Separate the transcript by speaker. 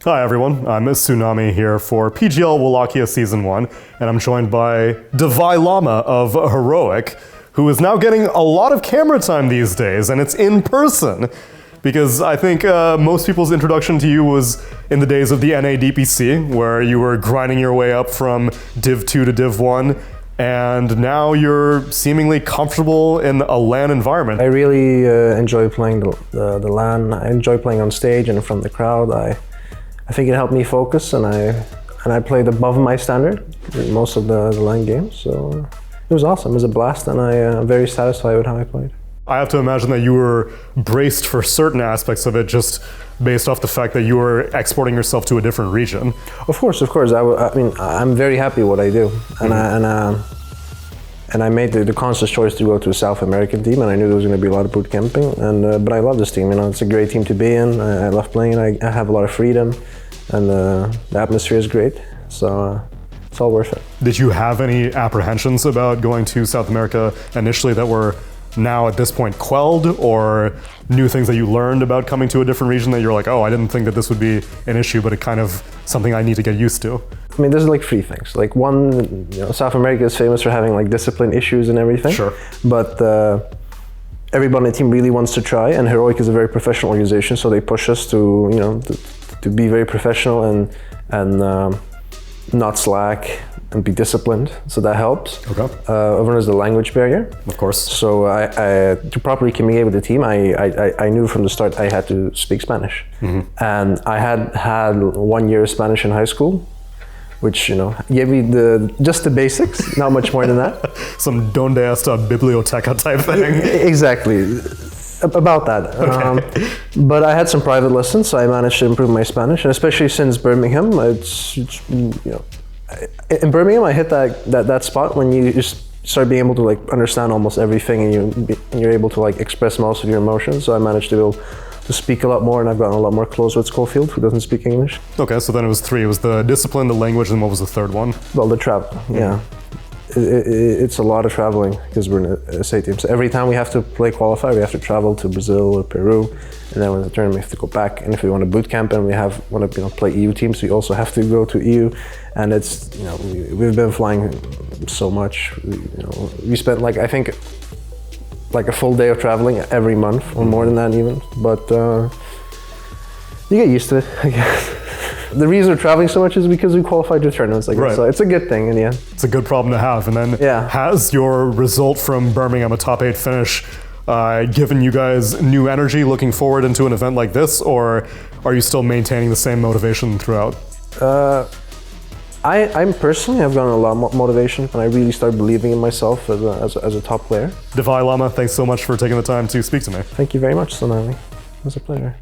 Speaker 1: Hi everyone, I'm Tsunami here for PGL Wallachia Season 1, and I'm joined by Davai Lama of Heroic, who is now getting a lot of camera time these days, and it's in person. Because I think most people's introduction to you was in the days of the NA DPC, where you were grinding your way up from Div 2 to Div 1, and now you're seemingly comfortable in a LAN environment.
Speaker 2: I really enjoy playing the LAN. I enjoy playing on stage and in front of the crowd. I think it helped me focus, and I played above my standard in most of the LAN games, so it was awesome. It was a blast, and I'm very satisfied with how I played.
Speaker 1: I have to imagine that you were braced for certain aspects of it just based off the fact that you were exporting yourself to a different region.
Speaker 2: Of course. I mean, I'm very happy what I do, and I made the conscious choice to go to a South American team, and I knew there was going to be a lot of boot camping. But I love this team. You know, it's a great team to be in. I love playing. I have a lot of freedom, and the atmosphere is great. So it's all worth it.
Speaker 1: Did you have any apprehensions about going to South America initially that were now at this point quelled, or new things that you learned about coming to a different region that you're like, oh, I didn't think that this would be an issue, but it kind of something I need to get used to?
Speaker 2: I mean, there's like three things. Like one, you know, South America is famous for having like discipline issues and everything.
Speaker 1: Sure.
Speaker 2: But everybody on the team really wants to try, and Heroic is a very professional organization, so they push us to, you know, to be very professional and not slack and be disciplined, so that helps.
Speaker 1: Okay.
Speaker 2: Over is the language barrier.
Speaker 1: Of course.
Speaker 2: So to properly communicate with the team, I knew from the start I had to speak Spanish. Mm-hmm. And I had 1 year of Spanish in high school, which, you know, gave me just the basics, not much more than that.
Speaker 1: Some donde esta biblioteca type thing.
Speaker 2: Exactly. About that.
Speaker 1: Okay.
Speaker 2: But I had some private lessons, so I managed to improve my Spanish, and especially since Birmingham, it's you know, in Birmingham, I hit that spot when you just start being able to like understand almost everything, and you're able to like express most of your emotions. So I managed to be able to speak a lot more, and I've gotten a lot more close with Schofield, who doesn't speak English.
Speaker 1: Okay, so then it was three. It was the discipline, the language, and what was the third one?
Speaker 2: Well, the travel, yeah. It's a lot of traveling because we're in a SA team. So every time we have to play qualifier, we have to travel to Brazil or Peru, and then when the tournament, we have to go back. And if we want to boot camp and we want to play EU teams, we also have to go to EU. And it's, you know, we've been flying so much. We spent like, I think, like a full day of traveling every month, or more than that even. But you get used to it, I guess. The reason we're traveling so much is because we qualified to tournaments, I guess. Right. So it's a good thing in the end.
Speaker 1: It's a good problem to have. And then has your result from Birmingham, a top 8 finish, given you guys new energy looking forward into an event like this, or are you still maintaining the same motivation throughout?
Speaker 2: I'm personally have gotten a lot more motivation when I really start believing in myself as a top player.
Speaker 1: Davai Lama, thanks so much for taking the time to speak to me.
Speaker 2: Thank you very much, Tsunami. It was a pleasure.